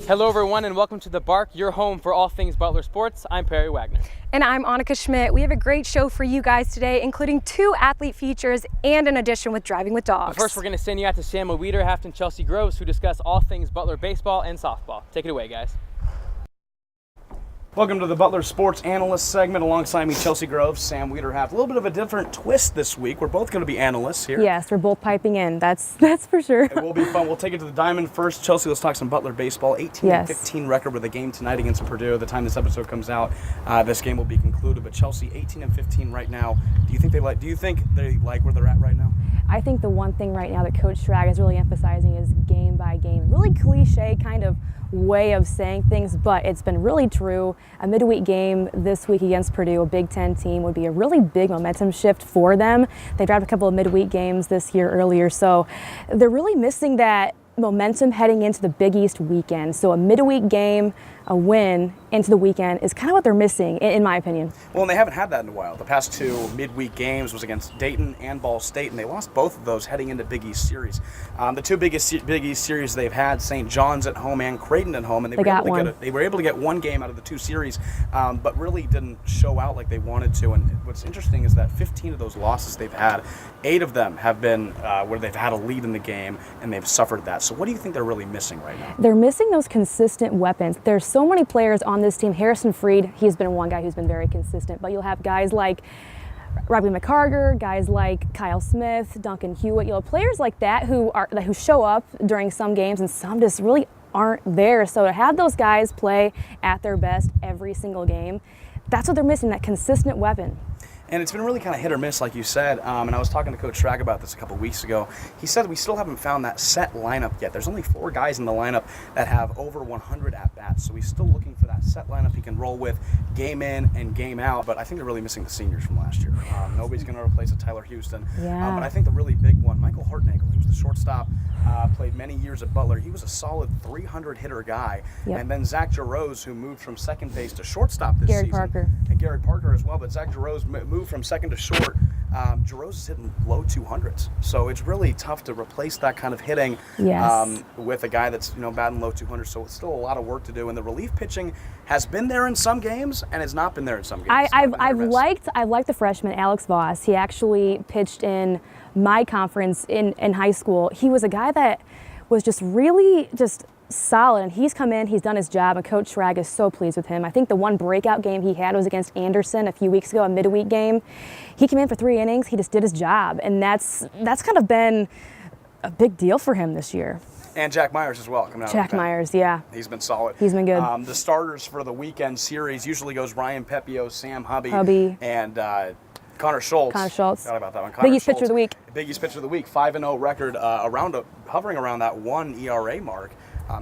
Hello everyone and welcome to The Bark, your home for all things Butler sports. I'm Perry Waggoner. And I'm Annika Schmidt. We have a great show for you guys today, including 2 athlete features and an addition with Driving with Dogs. But first, we're going to send you out to Samuel Weiderhaft and Chelsea Groves, who discuss all things Butler baseball and softball. Take it away, guys. Welcome to the Butler Sports Analyst segment. Alongside me, Chelsea Groves, Sam Weiderhaft. A little bit of a different twist this week. We're both going to be analysts here. Yes, we're both piping in. That's for sure. It will be fun. We'll take it to the diamond first. Chelsea, let's talk some Butler baseball. 18-15 record with a game tonight against Purdue. The time this episode comes out, this game will be concluded. But Chelsea, 18-15 right now. Do you think they like where they're at right now? I think the one thing right now that Coach Schrag is really emphasizing is game by game. Really cliche kind of way of saying things, but it's been really true. A midweek game this week against Purdue, a Big Ten team, would be a really big momentum shift for them. They dropped a couple of midweek games this year earlier, so they're really missing that momentum heading into the Big East weekend. So a midweek game, a win into the weekend is kind of what they're missing, in my opinion. Well, and they haven't had that in a while. The past 2 midweek games was against Dayton and Ball State, and they lost both of those heading into Big East series. The 2 biggest Big East series they've had, St. John's at home and Creighton at home, and they were able to get 1 game out of the 2 series, but really didn't show out like they wanted to. And what's interesting is that 15 of those losses they've had, 8 of them have been where they've had a lead in the game, and they've suffered that. So what do you think they're really missing right now? They're missing those consistent weapons. There's so many players on this team. Harrison Freed, he's been one guy who's been very consistent, but you'll have guys like Robbie McCarger, guys like Kyle Smith, Duncan Hewitt, players like that who show up during some games and some just really aren't there. So to have those guys play at their best every single game, that's what they're missing, that consistent weapon. And it's been really kind of hit or miss, like you said. And I was talking to Coach Schrag about this a couple weeks ago. He said we still haven't found that set lineup yet. There's only 4 guys in the lineup that have over 100 at-bats. So he's still looking for that set lineup he can roll with game in and game out. But I think they're really missing the seniors from last year. Nobody's going to replace a Tyler Houston. Yeah. But I think the really big one, Michael Hartnagel, who's the shortstop, played many years at Butler. He was a solid 300-hitter guy. Yep. And then Zach Jarose, who moved from second base to shortstop this season. And Garrett Parker as well. But Zach Jarose moved from second to short. Jarose is hitting low 200s, so it's really tough to replace that kind of hitting with a guy that's batting low 200s. So it's still a lot of work to do, and the relief pitching has been there in some games and has not been there in some games. I've liked the freshman Alex Voss. He actually pitched in my conference in high school. He was a guy that was just really solid, and he's come in, he's done his job, and Coach Schrag is so pleased with him. I think the one breakout game he had was against Anderson a few weeks ago, a midweek game. He came in for 3 innings, he just did his job, and that's kind of been a big deal for him this year. And Jack Myers as well, coming out. Jack Myers, yeah. He's been solid. He's been good. The starters for the weekend series usually goes Ryan Pepio, Sam Hubby. And Connor Schultz. Forgot about that one. Big East pitcher of the week. Big East pitcher of the week. 5-0 record, hovering around that 1 ERA mark.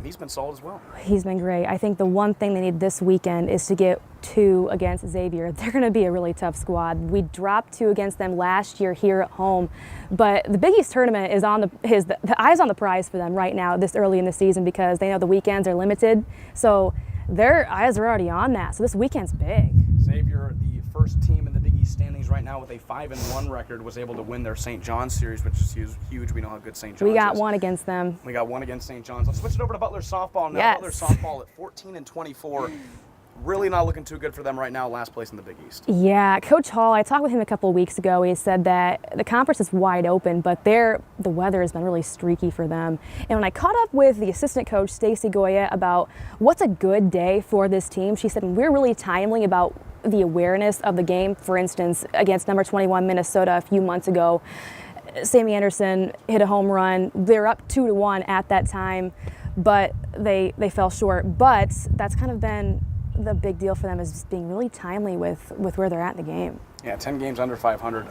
He's been solid as well. He's been great. I think the one thing they need this weekend is to get 2 against Xavier. They're going to be a really tough squad. We dropped 2 against them last year here at home, but the Big East tournament is on the eyes on the prize for them right now, this early in the season, because they know the weekends are limited. So their eyes are already on that. So this weekend's big. Xavier, the first team in the Big East standings right now with a 5-1 record, was able to win their St. John's series, which is huge. We know how good St. John's is. We got 1 against them. We got 1 against St. John's. Let's switch it over to Butler softball now. Yes. Butler softball at 14-24. Really not looking too good for them right now, last place in the Big East. Yeah, Coach Hall, I talked with him a couple of weeks ago. He said that the conference is wide open, but the weather has been really streaky for them. And when I caught up with the assistant coach, Stacy Goya, about what's a good day for this team, she said, we're really timely about the awareness of the game. For instance, against number 21 Minnesota a few months ago, Sammy Anderson hit a home run. They were up 2-1 at that time, but they fell short. But that's kind of been the big deal for them, is just being really timely with where they're at in the game. Yeah, 10 games under 500.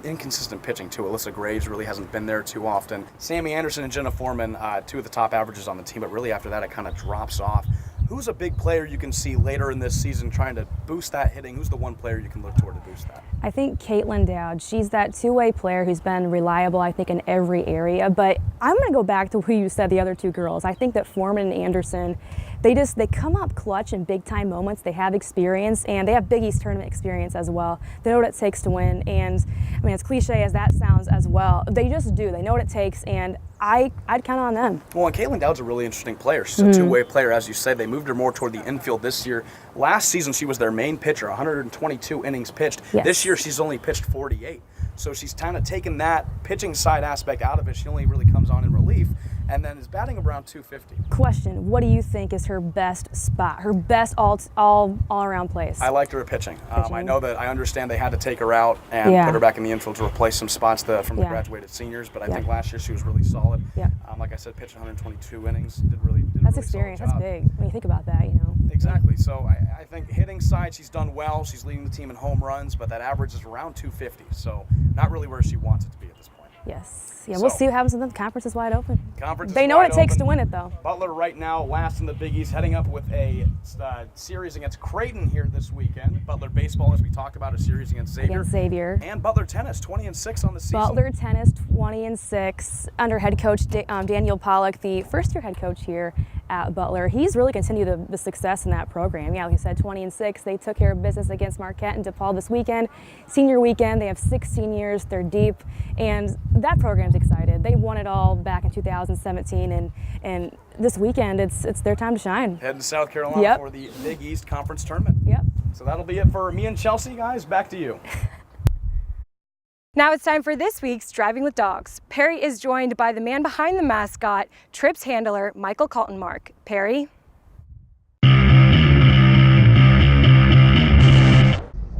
Inconsistent pitching, too. Alyssa Graves really hasn't been there too often. Sammy Anderson and Jenna Foreman, 2 of the top averages on the team, but really after that it kind of drops off. Who's a big player you can see later in this season trying to boost that hitting? Who's the one player you can look toward to boost that? I think Caitlin Dowd. She's that 2-way player who's been reliable, I think, in every area. But I'm going to go back to who you said, the other 2 girls. I think that Foreman and Anderson, they come up clutch in big time moments. They have experience, and they have Big East tournament experience as well. They know what it takes to win, and I mean, as cliche as that sounds as well, they just do. They know what it takes, and I'd count on them. Well, and Caitlin Dowd's a really interesting player. She's a two-way player, as you said. They moved her more toward the infield this year. Last season, she was their main pitcher, 122 innings pitched. Yes. This year, she's only pitched 48. So she's kind of taken that pitching side aspect out of it. She only really comes on in relief, and then is batting around 250. Question: what do you think is her best spot? Her best all-around place? I liked her at pitching. I know that I understand they had to take her out and put her back in the infield to replace some spots from the graduated seniors, but I think last year she was really solid. Yeah. Like I said, pitched 122 innings. Did really That's experience. That's big when you think about that, you know. Exactly. So I think hitting side, she's done well. She's leading the team in home runs, but that average is around 250. So not really where she wants it to be at this point. Yes. Yeah, we'll see what happens with them. The conference is wide open. They know what it takes to win it, though. Butler right now last in the Big East, heading up with a series against Creighton here this weekend. Butler baseball, as we talked about, a series against Xavier. And Butler tennis, 20-6 on the season. Butler tennis, 20-6 under head coach Daniel Pollock, the first-year head coach here at Butler. He's really continued the success in that program. Yeah, like you said, 20-6. They took care of business against Marquette and DePaul this weekend. Senior weekend, they have 6 seniors. They're deep, and that program's excited. They won it all back in 2017, and this weekend it's their time to shine. Heading to South Carolina for the Big East Conference Tournament. Yep. So that'll be it for me and Chelsea, guys. Back to you. Now it's time for this week's Driving with Dogs. Perry is joined by the man behind the mascot, Trip's handler, Michael Kaltenmark. Perry?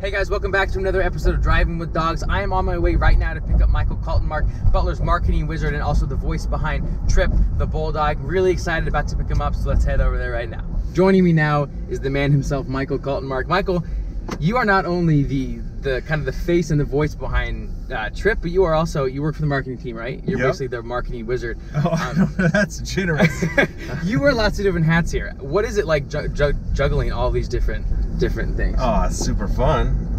Hey guys, welcome back to another episode of Driving with Dogs. I am on my way right now to pick up Michael Kaltenmark, Butler's marketing wizard and also the voice behind Trip, the Bulldog. Really excited about to pick him up, so let's head over there right now. Joining me now is the man himself, Michael Kaltenmark. Michael, you are not only the kind of the face and the voice behind Trip, but you work for the marketing team, right? You're basically their marketing wizard. Oh, that's generous. You wear lots of different hats here. What is it like juggling all these different things? Oh, it's super fun.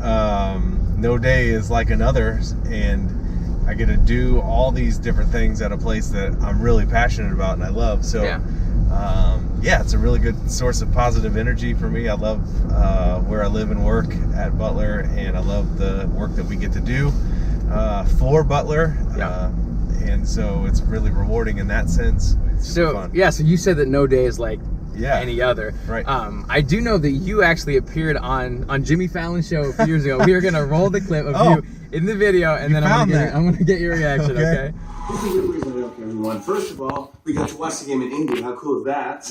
No day is like another, and I get to do all these different things at a place that I'm really passionate about and I love. So it's a really good source of positive energy for me. I love where I live and work at Butler, and I love the work that we get to do for Butler. And so it's really rewarding in that sense. It's super fun. So you said that no day is like any other. Right. I do know that you actually appeared on Jimmy Fallon's show a few years ago. We are going to roll the clip of you in the video, and then I'm going to get your reaction, okay? This is a good reason to welcome everyone. First of all, we got to watch the game in India. How cool is that?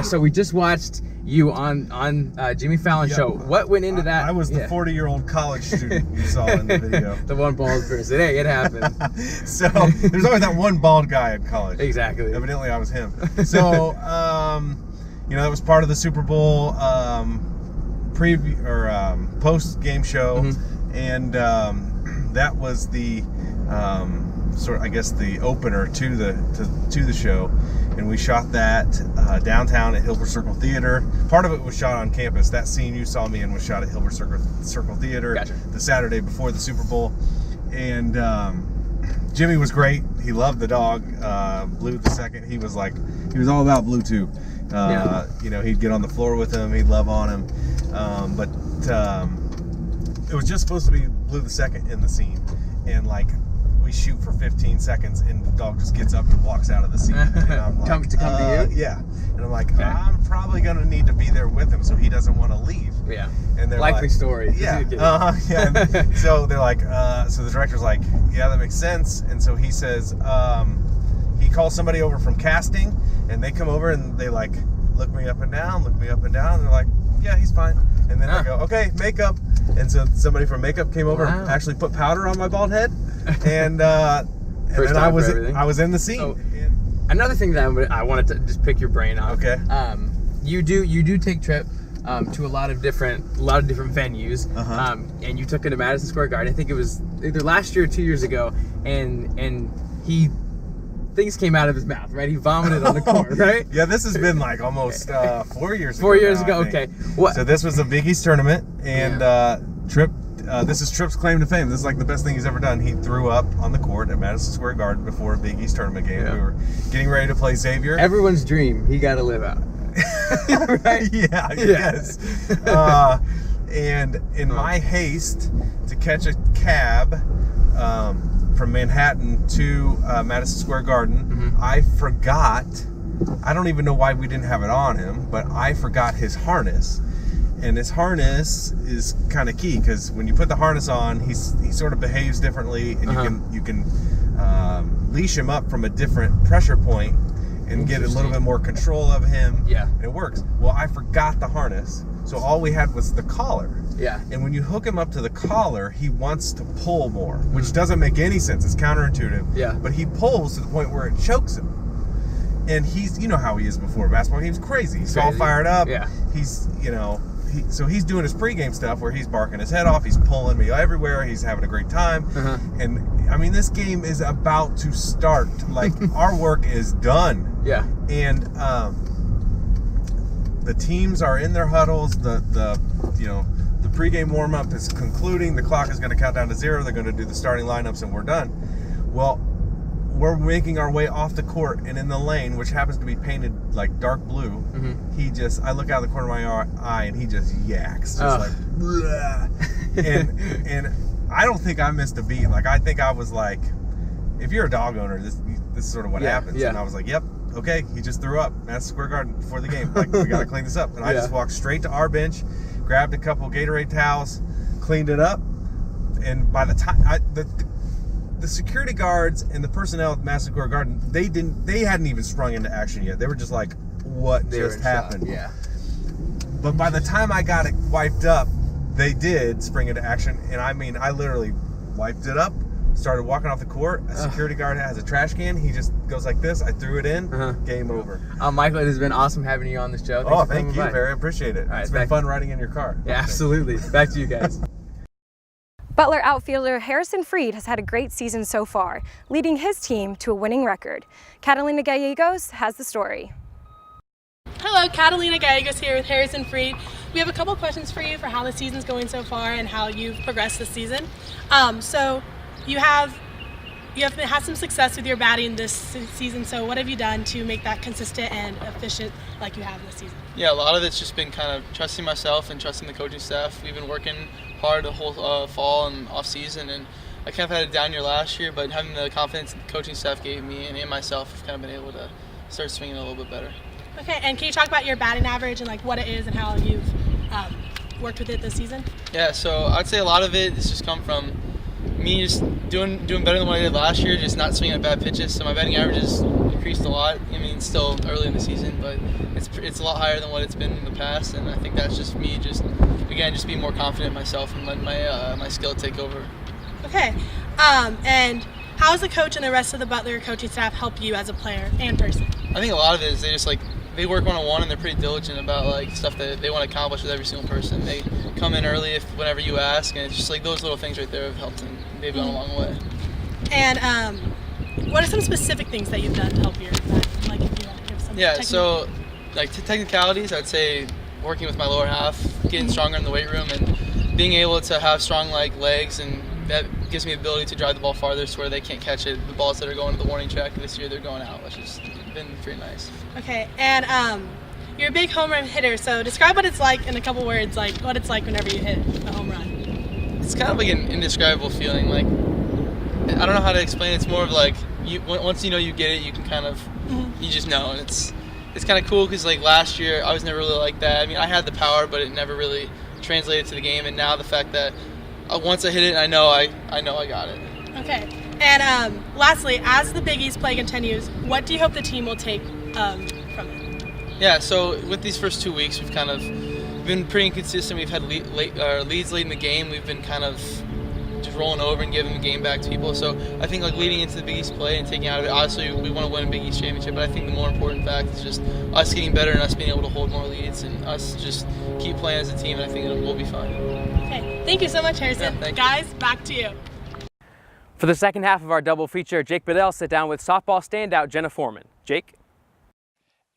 So we just watched you on Jimmy Fallon's show. What went into that? I was the 40-year-old college student you saw in the video. The one bald person. Hey, it happened. So there's always that one bald guy in college. Exactly. Evidently, I was him. So, that was part of the Super Bowl preview or post-game show, and that was the the opener to the show, and we shot that downtown at Hilbert Circle Theater. Part of it was shot on campus. That scene you saw me in was shot at Hilbert Circle Theater. Gotcha. The Saturday before the Super Bowl, and Jimmy was great. He loved the dog. Blue the second. He was all about Blue too. He'd get on the floor with him. He'd love on him. But it was just supposed to be Blue the second in the scene, and we shoot for 15 seconds, and the dog just gets up and walks out of the scene. And I'm like, come to you? Yeah. And I'm like, I'm probably gonna need to be there with him, so he doesn't want to leave. Yeah. And they're likely story. Yeah. And so they're like, so the director's like, yeah, that makes sense. And so he says, he calls somebody over from casting, and they come over and they look me up and down, and they're like, yeah, he's fine. And then I go, okay, makeup. And so somebody from makeup came over and actually put powder on my bald head, and then I was in the scene. So, another thing that I wanted to just pick your brain on. Okay. You do take Trip to a lot of different venues, and you took him to Madison Square Garden. I think it was either last year or 2 years ago, and things came out of his mouth, right? He vomited on the court, right? Yeah, this has been almost 4 years ago. 4 years ago, okay. So this was a Big East tournament, and Trip this is Tripp's claim to fame. This is like the best thing he's ever done. He threw up on the court at Madison Square Garden before a Big East tournament game. Yeah. We were getting ready to play Xavier. Everyone's dream. He got to live out. Right? Yeah. Yes. And in my haste to catch a cab from Manhattan to Madison Square Garden, I forgot. I don't even know why we didn't have it on him, but I forgot his harness. And his harness is kind of key because when you put the harness on, he sort of behaves differently, and you can leash him up from a different pressure point and get a little bit more control of him. Yeah, and it works. Well, I forgot the harness, so all we had was the collar. Yeah, and when you hook him up to the collar, he wants to pull more, which doesn't make any sense. It's counterintuitive. Yeah, but he pulls to the point where it chokes him. And he's, you know how he is before basketball. He was crazy. He's all fired up. Yeah, he's, so he's doing his pregame stuff where he's barking his head off. He's pulling me everywhere. He's having a great time. And I mean, this game is about to start. Like, our work is done. Yeah. And the teams are in their huddles. The pregame warm up is concluding. The clock is going to count down to 0. They're going to do the starting lineups, and we're done. Well, we're making our way off the court, and in the lane, which happens to be painted like dark blue, I look out of the corner of my eye, and he just yaks, just like, and I don't think I missed a beat. Like, I think I was like, if you're a dog owner, this is sort of what happens. Yeah. And I was like, yep, okay, he just threw up Madison Square Garden before the game. Like, we got to clean this up. And I just walked straight to our bench, grabbed a couple Gatorade towels, cleaned it up, and by the time the security guards and the personnel at Madison Square Garden, they hadn't even sprung into action yet. They were just like, what just happened? Yeah. But by the time I got it wiped up, they did spring into action. And I mean, I literally wiped it up, started walking off the court. A security guard has a trash can. He just goes like this. I threw it in. Game over. Michael, it has been awesome having you on this show. Thank you. Very appreciate it. It's been fun riding in your car. Yeah, absolutely. Back to you guys. Butler outfielder Harrison Freed has had a great season so far, leading his team to a winning record. Catalina Gallegos has the story. Hello, Catalina Gallegos here with Harrison Freed. We have a couple questions for you for how the season's going so far and how you've progressed this season. So you have had some success with your batting this season, so what have you done to make that consistent and efficient like you have this season? Yeah, a lot of it's just been kind of trusting myself and trusting the coaching staff. We've been working hard the whole fall and off season, and I kind of had a down year last year, but having the confidence the coaching staff gave me and myself, I've kind of been able to start swinging a little bit better. Okay, and can you talk about your batting average and like what it is and how you've worked with it this season? Yeah, so I'd say a lot of it has just come from me just doing better than what I did last year, just not swinging at bad pitches. So my batting average has increased a lot. I mean, it's still early in the season, but it's a lot higher than what it's been in the past, and I think that's just me just being more confident in myself and letting my skill take over. Okay, and how does the coach and the rest of the Butler coaching staff help you as a player and person? I think a lot of it is they work one-on-one, and they're pretty diligent about stuff that they want to accomplish with every single person. They come in early whenever you ask, and it's just those little things right there have helped, and they've gone a long way. And what are some specific things that you've done to help your back? If you want to give some technique? So technicalities, I'd say working with my lower half, getting stronger in the weight room, and being able to have strong legs, and that gives me the ability to drive the ball farther to where they can't catch it. The balls that are going to the warning track this year, they're going out, which has been pretty nice. Okay, and you're a big home run hitter, so describe what it's like in a couple words, what it's like whenever you hit a home run. It's kind of like an indescribable feeling. I don't know how to explain it. It's more of once you know you get it, you can kind of, you just know. And it's kind of cool because last year I was never really like that. I mean, I had the power, but it never really translated to the game. And now the fact that once I hit it, I know I got it. Okay. And lastly, as the Big East play continues, what do you hope the team will take from it? Yeah, so with these first 2 weeks, we've kind of been pretty inconsistent. We've had leads late in the game. We've been kind of just rolling over and giving the game back to people. So I think leading into the Big East play and taking out of it, obviously we want to win a Big East championship, but I think the more important fact is just us getting better and us being able to hold more leads and us just keep playing as a team, and I think we'll be fine. Okay, thank you so much, Harrison. Yeah, guys, back to you. For the second half of our double feature, Jake Bedell sit down with softball standout Jenna Foreman. Jake?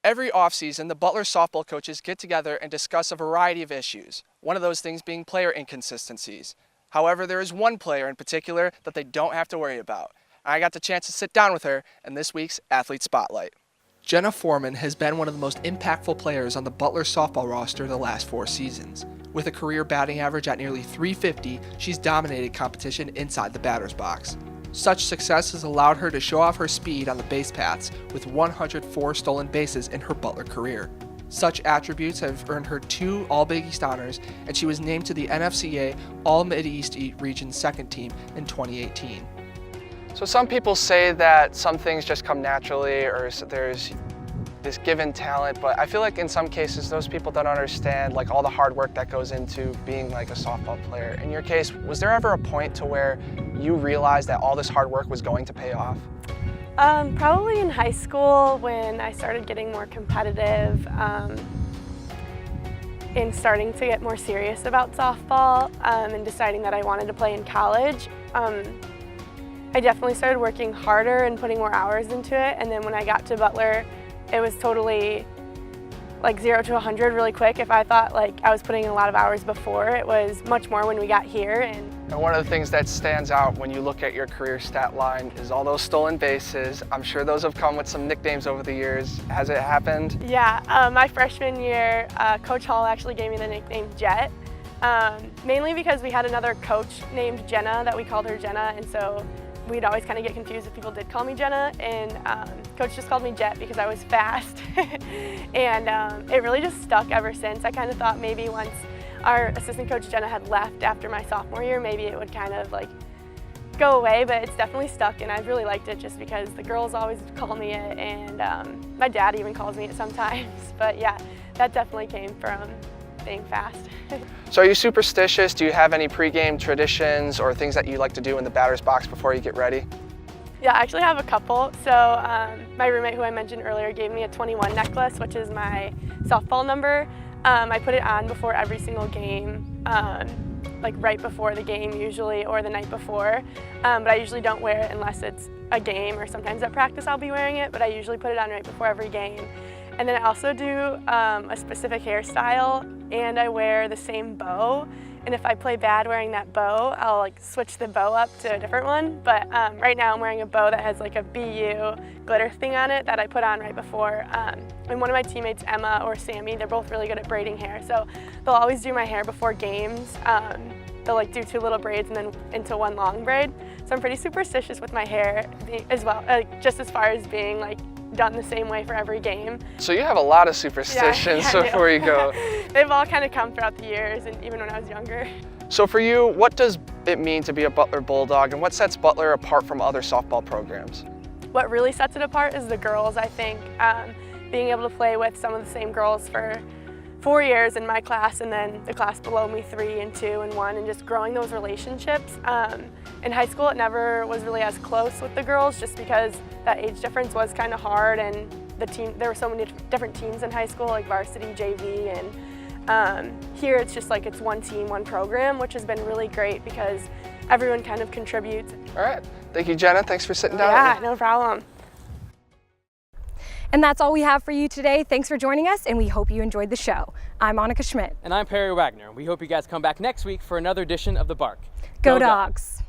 Every offseason, the Butler softball coaches get together and discuss a variety of issues, one of those things being player inconsistencies. However, there is one player in particular that they don't have to worry about. I got the chance to sit down with her in this week's Athlete Spotlight. Jenna Foreman has been one of the most impactful players on the Butler softball roster the last 4 seasons. With a career batting average at nearly .350, she's dominated competition inside the batter's box. Such success has allowed her to show off her speed on the base paths with 104 stolen bases in her Butler career. Such attributes have earned her 2 All-Big East honors, and she was named to the NFCA All-Mid-East Region 2nd team in 2018. So some people say that some things just come naturally, or there's this given talent, but I feel like in some cases those people don't understand like all the hard work that goes into being like a softball player. In your case, was there ever a point to where you realized that all this hard work was going to pay off? Probably in high school when I started getting more competitive and starting to get more serious about softball and deciding that I wanted to play in college. I definitely started working harder and putting more hours into it, and then when I got to Butler, it was totally like 0 to 100 really quick. If I thought like I was putting in a lot of hours before, it was much more when we got here. And one of the things that stands out when you look at your career stat line is all those stolen bases. I'm sure those have come with some nicknames over the years. Has it happened? Yeah, my freshman year, Coach Hall actually gave me the nickname Jet, mainly because we had another coach named Jenna that we called her Jenna, and so we'd always kind of get confused if people did call me Jenna, and Coach just called me Jet because I was fast. And it really just stuck ever since. I kind of thought maybe once our assistant coach Jenna had left after my sophomore year, maybe it would kind of like go away, but it's definitely stuck, and I really liked it just because the girls always call me it, and my dad even calls me it sometimes. But yeah, that definitely came from being fast. So are you superstitious? Do you have any pregame traditions or things that you like to do in the batter's box before you get ready? Yeah, I actually have a couple. So my roommate who I mentioned earlier gave me a 21 necklace, which is my softball number. I put it on before every single game, like right before the game usually, or the night before. But I usually don't wear it unless it's a game, or sometimes at practice I'll be wearing it, but I usually put it on right before every game. And then I also do a specific hairstyle, and I wear the same bow. And if I play bad wearing that bow, I'll like switch the bow up to a different one. But right now I'm wearing a bow that has like a BU glitter thing on it that I put on right before. And one of my teammates, Emma or Sammy, they're both really good at braiding hair. So they'll always do my hair before games. They'll like do 2 little braids and then into 1 long braid. So I'm pretty superstitious with my hair as well, just as far as being like done the same way for every game. So you have a lot of superstitions before you go. They've all kind of come throughout the years, and even when I was younger. So for you, what does it mean to be a Butler Bulldog, and what sets Butler apart from other softball programs? What really sets it apart is the girls, I think. Being able to play with some of the same girls for 4 years in my class, and then the class below me 3 and 2 and 1, and just growing those relationships. In high school, it never was really as close with the girls, just because that age difference was kind of hard, and there were so many different teams in high school, like varsity, JV, and here it's just like it's one team, one program, which has been really great because everyone kind of contributes. All right, thank you, Jenna. Thanks for sitting down. Yeah, no problem. And that's all we have for you today. Thanks for joining us, and we hope you enjoyed the show. I'm Annika Schmidt. And I'm Perry Waggoner. We hope you guys come back next week for another edition of The Bark. Go Dogs!